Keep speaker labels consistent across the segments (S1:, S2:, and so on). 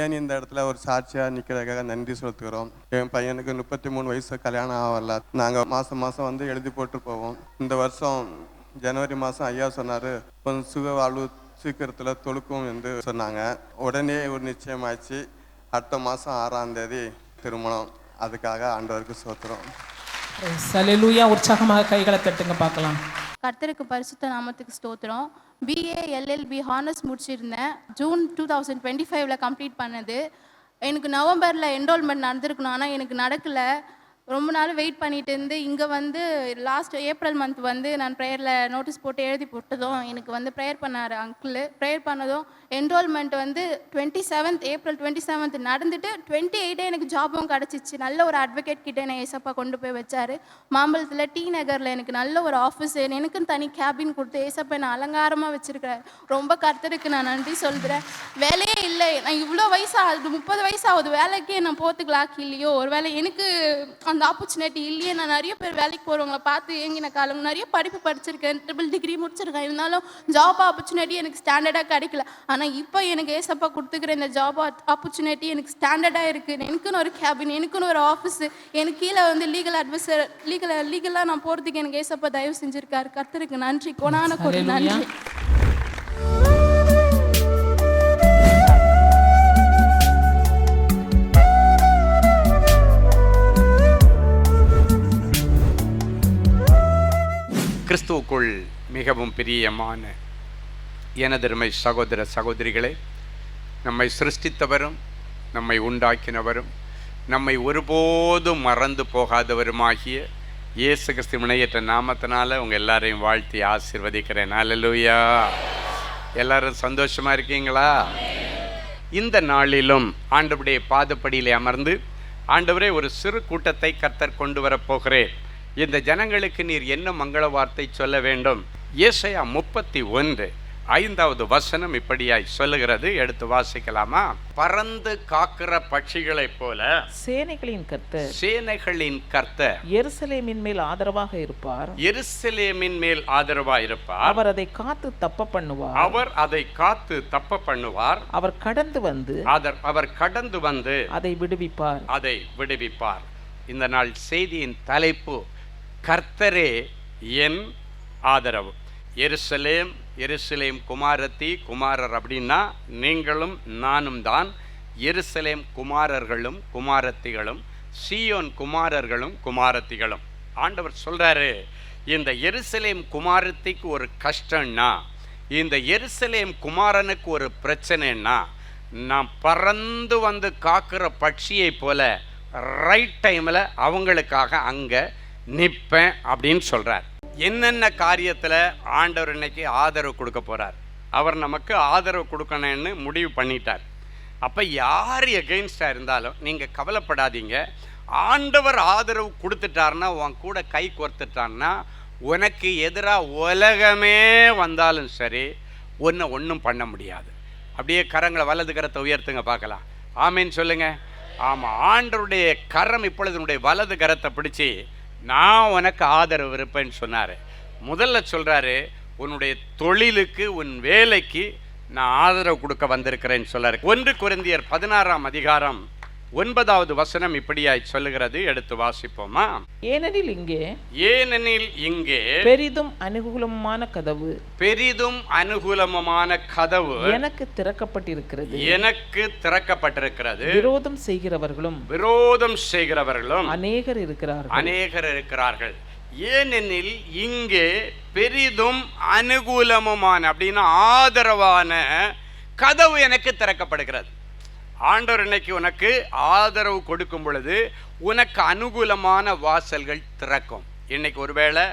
S1: ஏன் இந்த இடத்துல ஒரு சாட்சியாக நிற்கிறதுக்காக நன்றி செலுத்துகிறோம். என் பையனுக்கு 33 வயசு, கல்யாணம் ஆகல. நாங்கள் மாதம் மாதம் வந்து எழுதி போட்டு போவோம். இந்த வருஷம் ஜனவரி மாதம் ஐயா சொன்னார், கொஞ்சம் சுக வாழ்வு சீக்கிரத்தில் தொழுக்கும் என்று சொன்னாங்க. உடனே ஒரு நிச்சயமாச்சு. அடுத்த மாதம் 6ஆம் தேதி திருமணம். அதுக்காக ஆண்டவருக்கு சோத்திரம்.
S2: ஹல்லேலூயா. உற்சாகமாக கைகளை தட்டுங்க பார்க்கலாம்.
S3: கர்த்தருக்கு பரிசுத்த நாமத்துக்கு ஸ்தோத்திரம். BA LLB ஹானர்ஸ் முடிச்சிருந்தேன். ஜூன் 2025 கம்ப்ளீட் பண்ணது. எனக்கு நவம்பரில் என்ரோல்மெண்ட் நடந்திருக்கணும், ஆனால் எனக்கு நடக்கலை. ரொம்ப நாள் வெயிட் பண்ணிட்டு இருந்து இங்கே வந்து லாஸ்ட் ஏப்ரல் மந்த் வந்து நான் ப்ரேயரில் நோட்டீஸ் போட்டு எழுதி போட்டதும் எனக்கு வந்து ப்ரேயர் பண்ணார் அங்கிள். ப்ரேயர் பண்ணதும் என்ரோல்மெண்ட் வந்து ஏப்ரல் 27 நடந்துட்டு 28 எனக்கு ஜாபும் கிடச்சிச்சு. நல்ல ஒரு அட்வொகேட் கிட்டே என்னை ஏசப்பா கொண்டு போய் வச்சார். மாம்பழத்தில் டி நகரில் எனக்கு நல்ல ஒரு ஆஃபீஸ், எனக்குன்னு தனி கேபின் கொடுத்து ஏசப்பா என்னை அலங்காரமாக வச்சுருக்கிறார். ரொம்ப கர்த்தருக்கு நான் நன்றி சொல்கிறேன். வேலையே இல்லை, நான் இவ்வளோ வயசாகுது, 30 வயசாகுது, வேலைக்கே நான் போகிறதுக்கு லாக்கி இல்லையோ, ஒரு வேலை எனக்கு அந்த ஆப்பர்ச்சுனிட்டி இல்லையே. நான் நிறைய பேர் வேலைக்கு போகிறவங்கள பார்த்து ஏங்கின காலம். நிறைய படிப்பு படிச்சிருக்கேன், ட்ரிபிள் டிகிரி முடிச்சிருக்கேன். இருந்தாலும் ஜாப் ஆப்பர்ச்சுனிட்டி எனக்கு ஸ்டாண்டர்டாக கிடைக்கல. ஆனால் இப்போ எனக்கு ஏசப்பா கொடுத்துக்கிற இந்த ஜாப் ஆப்பர்ச்சுனிட்டி எனக்கு ஸ்டாண்டர்டாக இருக்குது. எனக்குன்னு ஒரு கேபின், எனக்குன்னு ஒரு ஆஃபீஸு, எனக்கு கீழே வந்து லீகல் அட்வைசர், லீகலாக நான் போகிறதுக்கு எனக்கு ஏசப்பா தயவு செஞ்சுருக்காரு. கர்த்தருக்கு நன்றி, கொடான கொடு நன்றி.
S4: கிறிஸ்துவுக்குள் மிகவும் பிரியமான எனதருமை சகோதர சகோதரிகளே, நம்மை சிருஷ்டித்தவரும் நம்மை உண்டாக்கினவரும் நம்மை ஒருபோதும் மறந்து போகாதவருமாகிய இயேசு கிறிஸ்து இணையற்ற நாமத்தினால உங்கள் எல்லாரையும் வாழ்த்தி ஆசீர்வதிக்கிறேன். அல்லேலூயா. எல்லாரும் சந்தோஷமாக இருக்கீங்களா? இந்த நாளிலும் ஆண்டவருடைய பாதப்படியிலே அமர்ந்து, ஆண்டவரே ஒரு சிறு கூட்டத்தை கர்த்தர் கொண்டு வரப்போகிறேன், இந்த ஜனங்களுக்கு நீர் என்ன மங்கள வார்த்தை சொல்ல வேண்டும். ஏசாயா 31:5 இப்படியாய் சொல்லுகிறது. எடுத்து வாசிக்கலாமா? பறந்து காக்கிற பட்சிகளைப் போல
S2: சேனைகளின் கர்த்தர்
S4: எருசலேமின் மேல் ஆதரவாக இருப்பார்.
S2: அவர் அதை காத்து தப்ப பண்ணுவார். அவர் கடந்து வந்து அதை
S4: விடுவிப்பார். இந்த நாள் செய்தியின் தலைப்பு, கர்த்தரே என் ஆதரவு. எருசலேம் குமாரத்தி, குமாரர் அப்படின்னா நீங்களும் நானும் தான். எருசலேம் குமாரர்களும் குமாரத்திகளும், சீயோன் குமாரர்களும் குமாரத்திகளும். ஆண்டவர் சொல்றாரு, இந்த எருசலேம் குமாரத்திக்கு ஒரு கஷ்டம்னா, இந்த எருசலேம் குமாரனுக்கு ஒரு பிரச்சனைன்னா, நான் பறந்து வந்து காக்கிற பட்சியை போல ரைட் டைமில் அவங்களுக்காக அங்கே நிற்பேன் அப்படின்னு சொல்கிறார். என்னென்ன காரியத்தில் ஆண்டவர் இன்னைக்கு ஆதரவு கொடுக்க போகிறார்? அவர் நமக்கு ஆதரவு கொடுக்கணும்னு முடிவு பண்ணிட்டார். அப்போ யார் எகெயின்ஸ்டாக இருந்தாலும் நீங்கள் கவலைப்படாதீங்க. ஆண்டவர் ஆதரவு கொடுத்துட்டார்னா, உன் கூட கை கோர்த்துட்டார்னா, உனக்கு எதிராக உலகமே வந்தாலும் சரி ஒன்றும் பண்ண முடியாது. அப்படியே கரங்களை, வலது கரத்தை உயர்த்துங்க பார்க்கலாம். ஆமேன்னு சொல்லுங்க. ஆமாம், ஆண்டவருடைய கரம் இப்பொழுது உன்னுடைய வலது கரத்தை பிடிச்சி, நான் உனக்கு ஆதரவு இருப்பேன்னு சொன்னார். முதல்ல சொல்கிறாரு, உன்னுடைய தொழிலுக்கு, உன் வேலைக்கு நான் ஆதரவு கொடுக்க வந்திருக்கிறேன்னு சொல்கிறார். 1 கொரிந்தியர் 16:9 இப்படியாய் சொல்லுகிறது. எடுத்து வாசிப்போமா?
S2: ஏனெனில்
S4: இங்கே
S2: பெரிதும் அனுகூலமான கதவு
S4: எனக்கு திறக்கப்பட்டிருக்கிறது.
S2: விரோதம் செய்கிறவர்களும்
S4: அநேகர் இருக்கிறார்கள். ஏனெனில் இங்கே பெரிதும் அனுகூலமான அப்படின்னா ஆதரவான கதவு எனக்கு திறக்கப்படுகிறது. ஆண்டவர் இன்னைக்கு உனக்கு ஆதரவு கொடுக்கும் பொழுது உனக்கு அனுகூலமான வாசல்கள் திறக்கும். இன்னைக்கு ஒருவேளை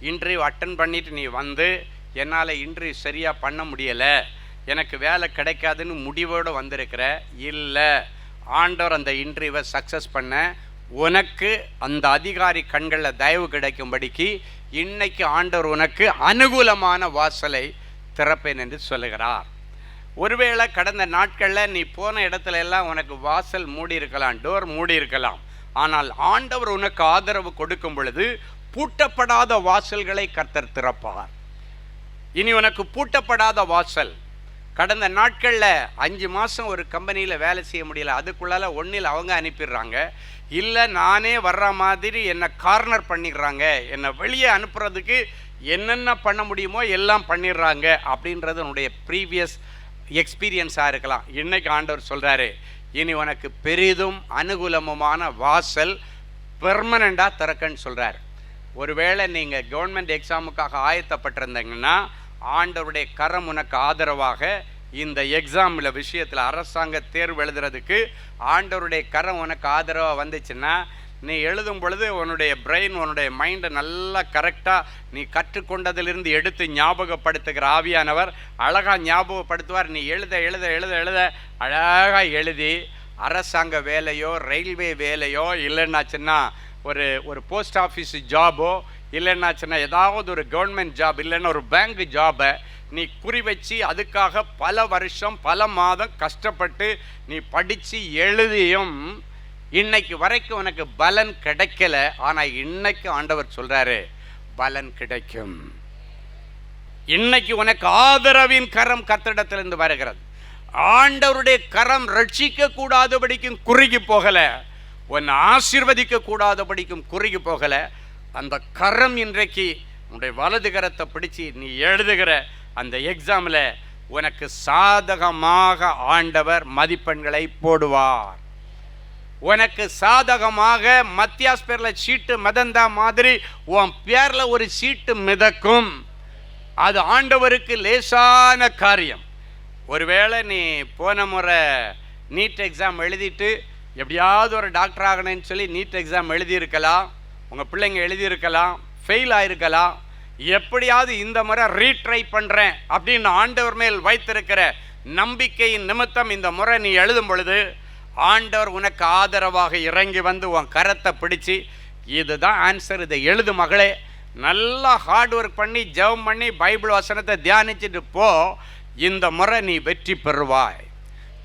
S4: இன்டர்வியூ அட்டன் பண்ணிட்டு நீ வந்து, என்னால் இன்டர்வியூ சரியாக பண்ண முடியலை, எனக்கு வேலை கிடைக்காதுன்னு முடிவோடு வந்திருக்கிற, இல்லை, ஆண்டவர் அந்த இன்டர்வியூவை சக்ஸஸ் பண்ண உனக்கு அந்த அதிகாரி கண்களில் தயவு கிடைக்கும்படிக்கு இன்னைக்கு ஆண்டவர் உனக்கு அனுகூலமான வாசலை திறப்பேன் என்று சொல்லுகிறார். ஒருவேளை கடந்த நாட்களில் நீ போன இடத்துல எல்லாம் உனக்கு வாசல் மூடி இருக்கலாம், டோர் மூடி இருக்கலாம். ஆனால் ஆண்டவர் உனக்கு ஆதரவு கொடுக்கும் பொழுது பூட்டப்படாத வாசல்களை கர்த்தர் திறப்பார். இனி உனக்கு பூட்டப்படாத வாசல், கடந்த நாட்களில் 5 மாதம் ஒரு கம்பெனியில் வேலை செய்ய முடியல, அதுக்குள்ளால ஒன்றில் அவங்க அனுப்பிடுறாங்க, இல்லை நானே வர்ற மாதிரி என்னை கார்னர் பண்ணிடுறாங்க, என்னை வெளியே அனுப்புறதுக்கு என்னென்ன பண்ண முடியுமோ எல்லாம் பண்ணிடுறாங்க அப்படின்றது என்னுடைய ப்ரீவியஸ் எக்ஸ்பீரியன்ஸாக இருக்கலாம். இன்றைக்கி ஆண்டவர் சொல்கிறாரு, இனி உனக்கு பெரிதும் அனுகூலமுமான வாசல் பெர்மனண்டாக திறக்கன்னு சொல்கிறார். ஒருவேளை நீங்கள் கவர்மெண்ட் எக்ஸாமுக்காக ஆயத்தப்பட்டிருந்தீங்கன்னா ஆண்டவருடைய கரம் உனக்கு ஆதரவாக இந்த எக்ஸாமில் விஷயத்தில் அரசாங்க தேர்வு எழுதுறதுக்கு ஆண்டவருடைய கரம் உனக்கு ஆதரவாக வந்துச்சுன்னா நீ எழுதும் பொழுது உன்னுடைய பிரெயின், உன்னுடைய மைண்டை நல்லா கரெக்டாக நீ கற்றுக்கொண்டதிலிருந்து எடுத்து ஞாபகப்படுத்துகிற ஆவியானவர் அழகாக ஞாபகப்படுத்துவார். நீ எழுத எழுத எழுத எழுத அழகாக எழுதி அரசாங்க வேலையோ ரயில்வே வேலையோ இல்லைன்னாச்சுன்னா ஒரு போஸ்ட் ஆஃபீஸ் ஜாபோ இல்லைன்னாச்சுன்னா ஏதாவது ஒரு கவர்மெண்ட் ஜாப் இல்லைன்னா ஒரு பேங்க் ஜாபை நீ குறி வச்சு அதுக்காக பல வருஷம் பல மாதம் கஷ்டப்பட்டு நீ படித்து எழுதியும் இன்னைக்கு வரைக்கும் உனக்கு பலன் கிடைக்கல. ஆனால் இன்னைக்கு ஆண்டவர் சொல்றாரு பலன் கிடைக்கும். இன்னைக்கு உனக்கு ஆதரவின் கரம் கர்த்தரிடத்திலிருந்து வருகிறது. ஆண்டவருடைய கரம் ரட்சிக்க கூடாதபடிக்கும் குறுகி போகல, உன்னை ஆசீர்வதிக்க கூடாதபடிக்கும் குறுகி போகல. அந்த கரம் இன்றைக்கு உன்னுடைய வலது கரத்தை பிடிச்சி நீ எழுதுகிற அந்த எக்ஸாமில் உனக்கு சாதகமாக ஆண்டவர் மதிப்பெண்களை போடுவார். உனக்கு சாதகமாக மத்தியாஸ் பேரில் சீட்டு மிதந்தா மாதிரி உன் பேரில் ஒரு சீட்டு மிதக்கும். அது ஆண்டவருக்கு லேசான காரியம். ஒருவேளை நீ போன முறை நீட் எக்ஸாம் எழுதிட்டு எப்படியாவது ஒரு டாக்டர் ஆகணும்னு சொல்லி நீட் எக்ஸாம் எழுதியிருக்கலாம், உங்கள் பிள்ளைங்க எழுதியிருக்கலாம், ஃபெயில் ஆகிருக்கலாம். எப்படியாவது இந்த முறை ரீட்ரை பண்ணுறேன் அப்படின்னு ஆண்டவர் மேல் வைத்திருக்கிற நம்பிக்கையின் நிமித்தம் இந்த முறை நீ எழுதும் பொழுது ஆண்டவர் உனக்கு ஆதரவாக இறங்கி வந்து உன் கரத்தை பிடிச்சி இதுதான் ஆன்சர், இதை எழுது மகளே, நல்லா ஹார்ட் ஒர்க் பண்ணி ஜெபம் பண்ணி பைபிள் வசனத்தை தியானிச்சுட்டு போ, இந்த முறை நீ வெற்றி பெறுவாய்.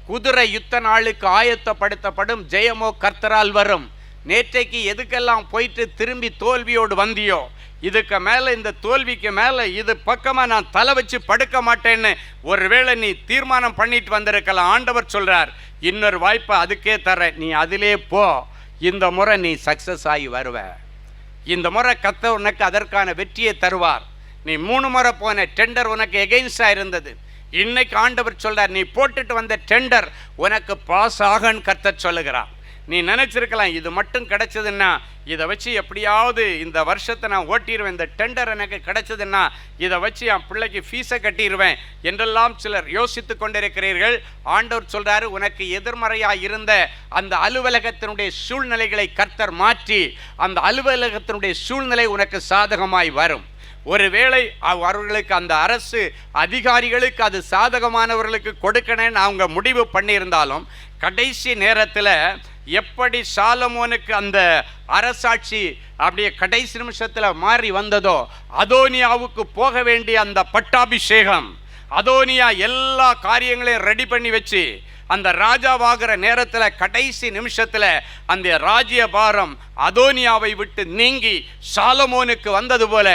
S4: குதிரை யுத்த நாளுக்கு ஆயத்தப்படுத்தப்படும், ஜெயமோ கர்த்தரால் வரும். நேற்றைக்கு எதுக்கெல்லாம் போயிட்டு திரும்பி தோல்வியோடு வந்தியோ, இதுக்கு மேலே இந்த தோல்விக்கு மேலே இது பக்கமாக நான் தலை வச்சு படுக்க மாட்டேன்னு ஒருவேளை நீ தீர்மானம் பண்ணிட்டு வந்திருக்கலாம். ஆண்டவர் சொல்கிறார், இன்னொரு வாய்ப்பை அதுக்கே தர, நீ அதிலே போ, இந்த முறை நீ சக்ஸஸ் ஆகி வருவ. இந்த முறை கர்த்தர் உனக்கு அதற்கான வெற்றியை தருவார். நீ 3 முறை போன டெண்டர் உனக்கு எகெயின்ஸ்டாக இருந்தது. இன்னைக்கு ஆண்டவர் சொல்கிறார், நீ போட்டுட்டு வந்த டெண்டர் உனக்கு பாஸ் ஆகன்னு கர்த்தர் சொல்லுகிறார். நீ நினச்சிருக்கலாம் இது மட்டும் கிடைச்சதுன்னா இதை வச்சு எப்படியாவது இந்த வருஷத்தை நான் ஓட்டிடுவேன், இந்த டெண்டர் எனக்கு கிடைச்சதுன்னா இதை வச்சு என் பிள்ளைக்கு ஃபீஸை கட்டிடுவேன் என்றெல்லாம் சிலர் யோசித்து கொண்டிருக்கிறீர்கள். ஆண்டவர் சொல்கிறாரு, உனக்கு எதிர்மறையாக இருந்த அந்த அலுவலகத்தினுடைய சூழ்நிலைகளை கர்த்தர் மாற்றி அந்த அலுவலகத்தினுடைய சூழ்நிலை உனக்கு சாதகமாய் வரும். ஒருவேளை அவர்களுக்கு அந்த அரசு அதிகாரிகளுக்கு அது சாதகமானவர்களுக்கு கொடுக்கணும்னு அவங்க முடிவு பண்ணியிருந்தாலும் கடைசி நேரத்தில் எப்படி சாலமோனுக்கு அந்த அரசாட்சி அப்படியே கடைசி நிமிஷத்தில் மாறி வந்ததோ, அதோனியாவுக்கு போக வேண்டிய அந்த பட்டாபிஷேகம், அதோனியா எல்லா காரியங்களையும் ரெடி பண்ணி வச்சு அந்த ராஜாவாகிற நேரத்தில் கடைசி நிமிஷத்தில் அந்த ராஜ்யபாரம் அதோனியாவை விட்டு நீங்கி சாலமோனுக்கு வந்தது போல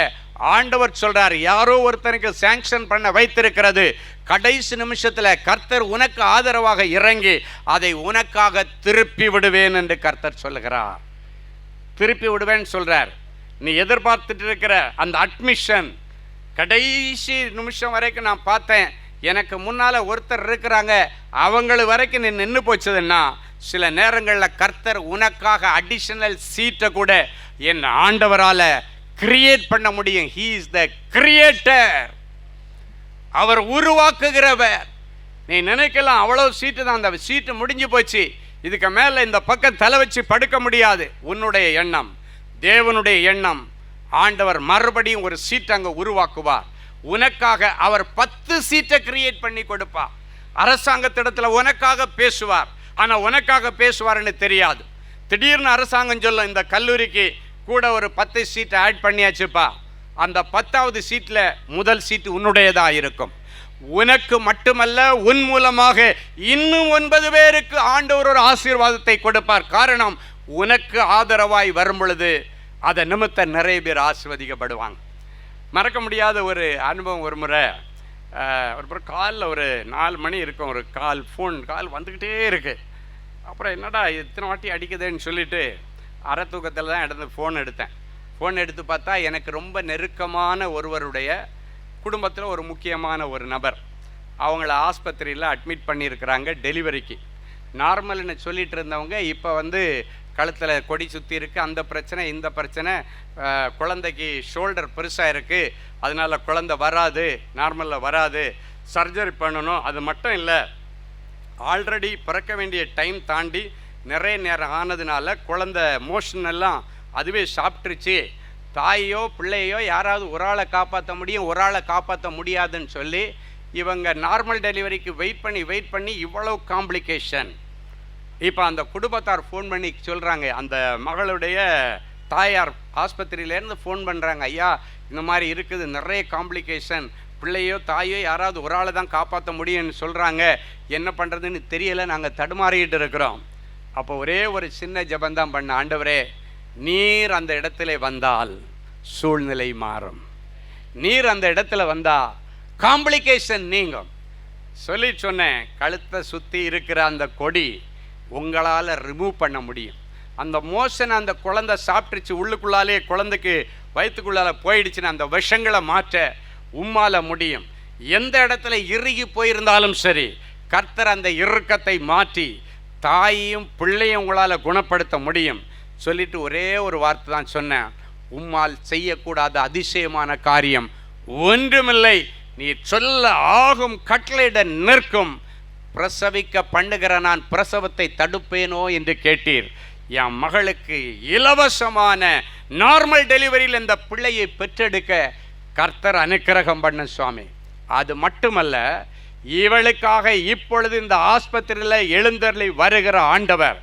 S4: ஆண்டவர் சொல்றார், யாரோ ஒருத்தனுக்கு சாங்ஷன் பண்ண வைத்திருக்கிறது, கடைசி நிமிஷத்தில் கர்த்தர் உனக்கு ஆதரவாக இறங்கி அதை உனக்காக திருப்பி விடுவேன் என்று கர்த்தர் சொல்லுகிறார். திருப்பி விடுவேன்னு சொல்றார். நீ எதிர்பார்த்துட்டு இருக்கிற அந்த அட்மிஷன் கடைசி நிமிஷம் வரைக்கும் நான் பார்த்தேன், எனக்கு முன்னால் ஒருத்தர் இருக்கிறாங்க, அவங்கள வரைக்கும் நீ நின்று போச்சதுன்னா சில நேரங்களில் கர்த்தர் உனக்காக அடிஷனல் சீட்டை கூட என் ஆண்டவரால் கிரியேட் பண்ண முடியும். He is the creator. அவர் உருவாக்குகிறவர். நீ நினைக்கலாம் அவ்வளவு சீட்டு தான், அந்த சீட்டு முடிஞ்சு போச்சு, இதுக்கு மேலே இந்த பக்கம் தலை வச்சு படுக்க முடியாது. உன்னுடைய எண்ணம், தேவனுடைய எண்ணம், ஆண்டவர் மறுபடியும் ஒரு சீட் அங்கே உருவாக்குவார் உனக்காக. அவர் 10 சீட்டை கிரியேட் பண்ணி கொடுப்பார். அரசாங்கத்திடத்தில் உனக்காக பேசுவார். ஆனால் உனக்காக பேசுவார்னு தெரியாது. திடீர்னு அரசாங்கம் சொல்லும், இந்த கல்லூரிக்கு கூட ஒரு 10 சீட்டை ஆட் பண்ணியாச்சுப்பா, அந்த 10வது சீட்டில் முதல் சீட்டு உன்னுடையதாக இருக்கும். உனக்கு மட்டுமல்ல, உன் மூலமாக இன்னும் 9 பேருக்கு ஆண்டவர் ஒரு ஆசீர்வாதத்தை கொடுப்பார். காரணம், உனக்கு ஆதரவாய் வரும் பொழுது அதை நிமித்த நிறைய பேர் ஆசீர்வதிக்கப்படுவாங்க. மறக்க முடியாத ஒரு அனுபவம். ஒரு முறை அப்புறம் காலில் ஒரு 4 மணி இருக்கும், ஒரு ஃபோன் கால் வந்துக்கிட்டே இருக்குது. அப்புறம் என்னடா இத்தனை வாட்டி அடிக்குதுன்னு சொல்லிட்டு அரை தூக்கத்தில் தான் எடுத்து ஃபோன் எடுத்து பார்த்தா எனக்கு ரொம்ப நெருக்கமான ஒருவருடைய குடும்பத்தில் ஒரு முக்கியமான ஒரு நபர், அவங்கள ஆஸ்பத்திரியில் அட்மிட் பண்ணியிருக்கிறாங்க டெலிவரிக்கு. நார்மல்னு சொல்லிட்டு இருந்தவங்க இப்போ வந்து கழுத்தில் கொடி சுற்றி இருக்குது, அந்த பிரச்சனை இந்த பிரச்சனை, குழந்தைக்கு ஷோல்டர் பெருசாக இருக்குது, அதனால் குழந்தை வராது, நார்மலில் வராது, சர்ஜரி பண்ணணும். அது மட்டும் இல்லை, ஆல்ரெடி பிறக்க வேண்டிய டைம் தாண்டி நிறைய நேரம் ஆனதுனால குழந்தை மோஷன் எல்லாம் அதுவே சாப்பிட்ருச்சு. தாயோ பிள்ளையோ யாராவது ஒரு ஆளை காப்பாற்ற முடியும், ஒரு ஆளை காப்பாற்ற முடியாதுன்னு சொல்லி இவங்க நார்மல் டெலிவரிக்கு வெயிட் பண்ணி இவ்வளோ காம்ப்ளிகேஷன். இப்போ அந்த குடும்பத்தார் ஃபோன் பண்ணி சொல்கிறாங்க, அந்த மகளுடைய தாயார் ஆஸ்பத்திரியிலேருந்து ஃபோன் பண்ணுறாங்க, ஐயா இந்த மாதிரி இருக்குது, நிறைய காம்ப்ளிகேஷன், பிள்ளையோ தாயோ யாராவது ஒரு ஆளை தான் காப்பாற்ற முடியும்னு சொல்கிறாங்க, என்ன பண்ணுறதுன்னு தெரியலை, நாங்கள் தடுமாறிக்கிட்டு இருக்கிறோம். அப்போ ஒரே ஒரு சின்ன ஜபந்தான் பண்ண, ஆண்டவரே நீர் அந்த இடத்துல வந்தால் சூழ்நிலை மாறும், நீர் அந்த இடத்துல வந்தால் காம்ப்ளிகேஷன் நீங்கும் சொல்லி சொன்னேன். கழுத்தை சுற்றி இருக்கிற அந்த கொடி உங்களால் ரிமூவ் பண்ண முடியும். அந்த மோஷன் அந்த குழந்தை சாப்பிட்டுச்சு, உள்ளுக்குள்ளாலே குழந்தைக்கு வயிற்றுக்குள்ளால் போயிடுச்சுன்னு அந்த விஷங்களை மாற்ற உம்மால முடியும். எந்த இடத்துல இறுகி போயிருந்தாலும் சரி, கர்த்தர் அந்த இறுக்கத்தை மாற்றி தாயையும் பிள்ளையும் உங்களால் குணப்படுத்த முடியும் சொல்லிட்டு ஒரே ஒரு வார்த்தை தான் சொன்னேன், உம்மால் செய்யக்கூடாத அதிசயமான காரியம் ஒன்றுமில்லை, நீ சொல்ல ஆகும் கட்டளையிட நிற்கும், பிரசவிக்க பண்ணுகிற நான் பிரசவத்தை தடுப்பேனோ என்று கேட்டீர். என் மகளுக்கு இலவசமான நார்மல் டெலிவரியில் இந்த பிள்ளையை பெற்றெடுக்க கர்த்தர் அனுக்கிரகம் பண்ண சுவாமி. அது மட்டுமல்ல, இவளுக்காக இப்பொழுது இந்த ஆஸ்பத்திரியில் எழுந்தருளி வருகிற ஆண்டவர்,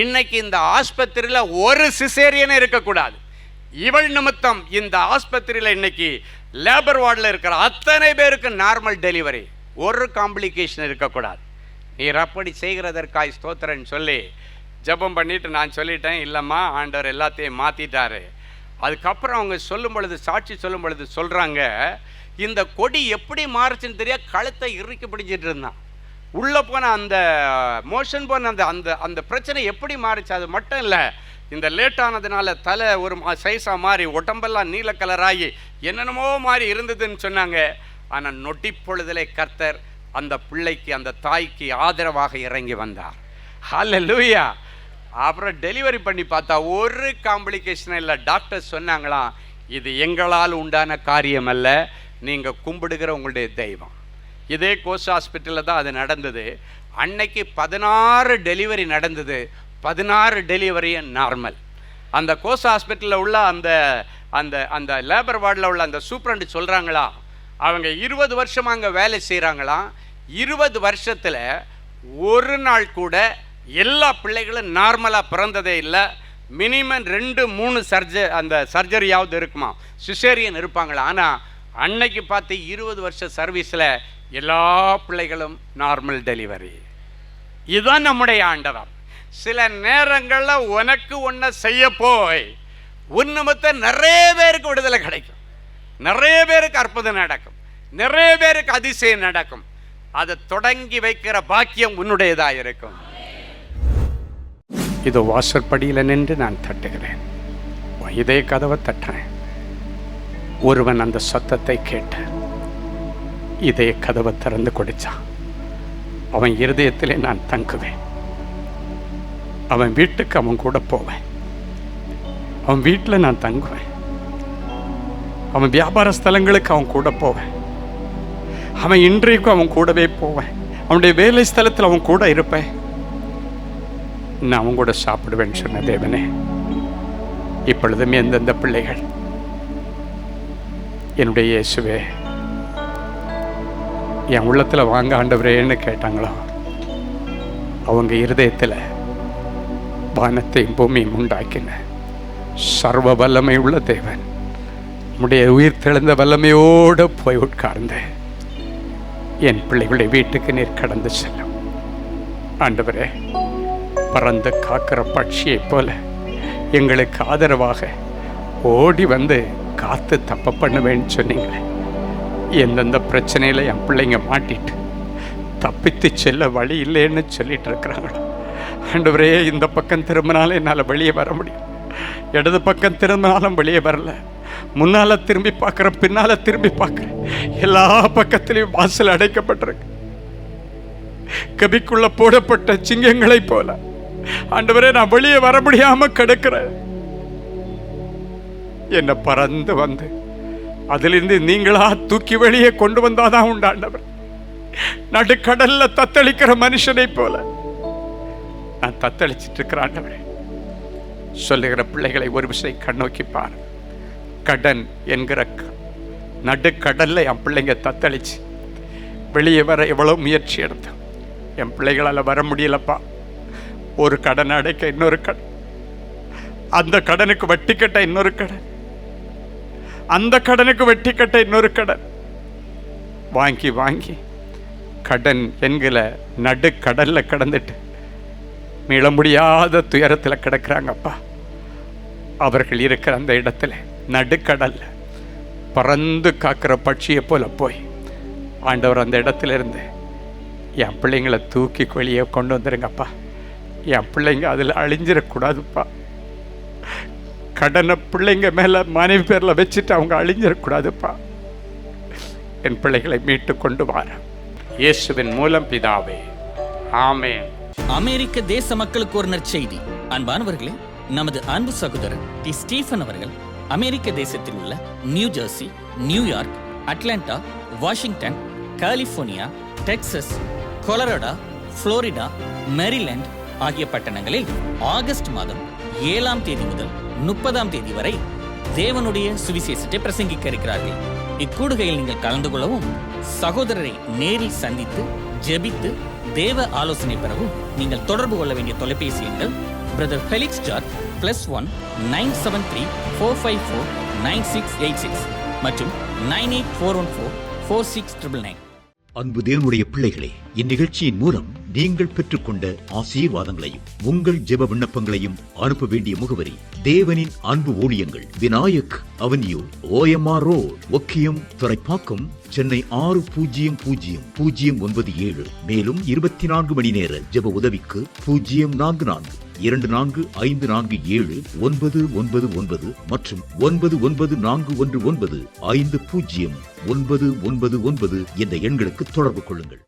S4: இன்னைக்கு இந்த ஆஸ்பத்திரியில் ஒரு சிசேரியன் இருக்கக்கூடாது. இவள் நிமித்தம் இந்த ஆஸ்பத்திரியில் இன்னைக்கு லேபர் வார்டில் இருக்கிற அத்தனை பேருக்கு நார்மல் டெலிவரி, ஒரு காம்ப்ளிகேஷன் இருக்கக்கூடாது. நீர் அப்படி செய்கிறதற்காய் ஸ்தோத்திரன்னு சொல்லி ஜெபம் பண்ணிட்டு நான் சொல்லிட்டேன், இல்லைம்மா ஆண்டவர் எல்லாத்தையும் மாற்றிட்டாரு. அதுக்கப்புறம் அவங்க சொல்லும் பொழுது, சாட்சி சொல்லும் பொழுது சொல்கிறாங்க, இந்த கொடி எப்படி மாறுச்சுன்னு தெரியா கழுத்தை இறுக்கி பிடிச்சிட்டு இருந்தான். உள்ளே போன அந்த மோஷன் போன அந்த அந்த அந்த பிரச்சனை எப்படி மாறுச்சு. அது மட்டும் இல்லை, இந்த லேட் ஆனதுனால தலை ஒரு சைஸாக மாறி உடம்பெல்லாம் நீல கலராகி என்னென்னமோ மாதிரி இருந்ததுன்னு சொன்னாங்க. ஆனால் நொட்டி பொழுதிலே கர்த்தர் அந்த பிள்ளைக்கு அந்த தாய்க்கு ஆதரவாக இறங்கி வந்தார். ஹல்லேலூயா. அப்புறம் டெலிவரி பண்ணி பார்த்தா ஒரு காம்ப்ளிகேஷன் இல்லை. டாக்டர் சொன்னாங்களாம், இது எங்களால் உண்டான காரியம் அல்ல, நீங்கள் கும்பிடுகிற உங்களுடைய தெய்வம். இதே கோஸ் ஹாஸ்பிட்டலில் தான் அது நடந்தது. அன்னைக்கு 16 டெலிவரி நடந்தது, 16 டெலிவரியும் நார்மல். அந்த கோஸ் ஹாஸ்பிட்டலில் உள்ள அந்த அந்த அந்த லேபர் வார்டில் உள்ள அந்த சூப்பரண்டு சொல்கிறாங்களா, அவங்க 20 வருஷமாக அங்கே வேலை செய்கிறாங்களாம். 20 வருஷத்தில் ஒரு நாள் கூட எல்லா பிள்ளைகளும் நார்மலாக பிறந்ததே இல்லை. மினிமம் 2-3 அந்த சர்ஜரியாவது இருக்குமா, சிசேரியன் இருப்பாங்களா. ஆனால் அன்னைக்கு பார்த்து 20 வருஷ சர்வீஸில் எல்லா பிள்ளைகளும் நார்மல் டெலிவரி. இதுதான் நம்முடைய ஆண்டவர். சில நேரங்களில் உனக்கு ஒன்றை செய்ய போய் உன்னிமத்த நிறைய பேருக்கு விடுதலை கிடைக்கும், நிறைய பேருக்கு அற்புதம் நடக்கும், நிறைய பேருக்கு அதிசயம் நடக்கும். அதை தொடங்கி வைக்கிற பாக்கியம் உன்னுடையதாக இருக்கும். இதோ வாசற்படியில் நின்று நான் தட்டுகிறேன், இதே கதவை தட்டுறேன். ஒருவன் அந்த சத்தத்தை கேட்டு இதே கதவை திறந்து கொடுத்தான். அவன் இருதயத்திலே நான் தங்குவேன், அவன் வீட்டுக்கு அவன் கூட போவேன், அவன் வீட்டில் நான் தங்குவேன், அவன் வியாபார ஸ்தலங்களுக்கு அவன் கூட போவேன், அவன் இன்றைக்கும் அவன் கூடவே போவேன், அவனுடைய வேலை ஸ்தலத்தில் அவன் கூட இருப்பேன், நான் அவன் கூட சாப்பிடுவேன்னு சொன்ன தேவனே, இப்பொழுதும் எந்தெந்த பிள்ளைகள் என்னுடைய இயேசுவே என் உள்ளத்தில் வாங்க ஆண்டவரேன்னு கேட்டாங்களோ, அவங்க இருதயத்தில் வானத்தையும் பூமியும் உண்டாக்கின சர்வ வல்லமை உள்ள தேவன் நம்முடைய உயிர் தெழுந்த வல்லமையோடு போய் உட்கார்ந்து என் பிள்ளைகளுடைய வீட்டுக்கு நீர் கடந்து செல்லும். ஆண்டவரே, பறந்து காக்கிற பட்சியைப் போல எங்களுக்கு ஆதரவாக ஓடி வந்து காத்து தப்ப பண்ணுவேன்னு சொன்னீங்களே, எந்தெந்த பிரச்சனையில் என் பிள்ளைங்க மாட்டிட்டு தப்பித்து செல்ல வழி இல்லைன்னு சொல்லிட்டு இருக்கிறாங்களோ ஆண்டவரே, இந்த பக்கம் திரும்பினாலும் என்னால் வெளியே வர முடியும், இடது பக்கம் திரும்பினாலும் வெளியே வரல, முன்னால் திரும்பி பார்க்குறேன், பின்னால் திரும்பி பார்க்குறேன், எல்லா பக்கத்திலையும் வாசல் அடைக்கப்பட்டிருக்கு. கபிக்குள்ள போடப்பட்ட சிங்கங்களை போல ஆண்டவரே, நான் வெளியே வர முடியாம கிடக்கிறேன். என்ன பறந்து வந்து அதிலிருந்து நீங்களா தூக்கி வெளியே கொண்டு வந்தாதான் உண்டு ஆண்டவர். நடுக்கடல்ல தத்தளிக்கிற மனுஷனை போல நான் தத்தளிச்சிட்டு இருக்கிற ஆண்டவரே. சொல்லுகிற பிள்ளைகளை ஒரு விஷயம் கண்ணோக்கி பாரு. கடன் என்கிற நடுக்கடல்ல என் பிள்ளைங்க தத்தளிச்சு வெளியே வர எவ்வளவு முயற்சி எடுத்தோம். என் பிள்ளைகளால் வர முடியலப்பா. ஒரு கடனை அடைக்க இன்னொரு கடன், அந்த கடனுக்கு வட்டி கட்ட இன்னொரு கடன், அந்த கடனுக்கு வட்டி கட்ட இன்னொரு கடன், வாங்கி வாங்கி கடன் என்கிற நடுக்கடல்ல கடந்துட்டு மீள முடியாத துயரத்தில் கிடக்கிறாங்கப்பா. அவர்கள் இருக்கிற அந்த இடத்துல நடுக்கடல்ல பறந்து காக்கிற பட்சியை போல போய் ஆண்டவர் அந்த இடத்துல இருந்து என் பிள்ளைங்களை தூக்கி வெளியே கொண்டு வந்துருங்கப்பா. என் பிள்ளைங்க அதில் அழிஞ்சிடக்கூடாதுப்பா. கடனை பிள்ளைங்க மேலே மனைவி பேரில் வச்சுட்டு அவங்க அழிஞ்சிடக்கூடாதுப்பா. என் பிள்ளைகளை மீட்டு கொண்டு வார இயேசுவின் மூலம் பிதாவே, ஆமென்.
S5: அமெரிக்க தேச மக்களுக்கு ஒரு நற்செய்தி. அன்பானவர்களே, நமது அன்பு சகோதரர் டி ஸ்டீஃபன் அவர்கள் அமெரிக்க தேசத்தில் உள்ள New Jersey, New York, Atlanta, Washington, California, Texas, Colorado, Florida, Maryland ஆகிய பட்டணங்களில் ஆகஸ்ட் மாதம் 7ஆம் தேதி முதல் 30ஆம் தேதி வரை தேவனுடைய சுவிசேஷத்தை பிரசங்கிக்க இருக்கிறார்கள். இக்கூடுகையில் நீங்கள் கலந்து கொள்ளவும், சகோதரரை நேரில் சந்தித்து ஜெபித்து தேவ ஆலோசனை பெறவும் நீங்கள் தொடர்பு கொள்ள வேண்டிய தொலைபேசி எண்கள் பிரதர் ஃபெலிக்ஸ் ஜார்ஜ் +1 973 454 9686 மற்றும் 98414 46999.
S6: அன்பு தேவனுடைய பிள்ளைகளே, இந்நிகழ்ச்சியின் மூலம் நீங்கள் பெற்றுக்கொண்ட ஆசீர்வாதங்களையும் உங்கள் ஜெப விண்ணப்பங்களையும் அனுப்ப வேண்டிய முகவரி: தேவனின் அன்பு ஊழியங்கள், Vinayak avenue, OMR road, Okkiyam, Thoraipakkam, Chennai 600097. மேலும் 24 மணி நேர ஜெப உதவிக்கு 044-2454-79999 மற்றும் 9941150999 என்ற எண்களுக்கு தொடர்பு கொள்ளுங்கள்.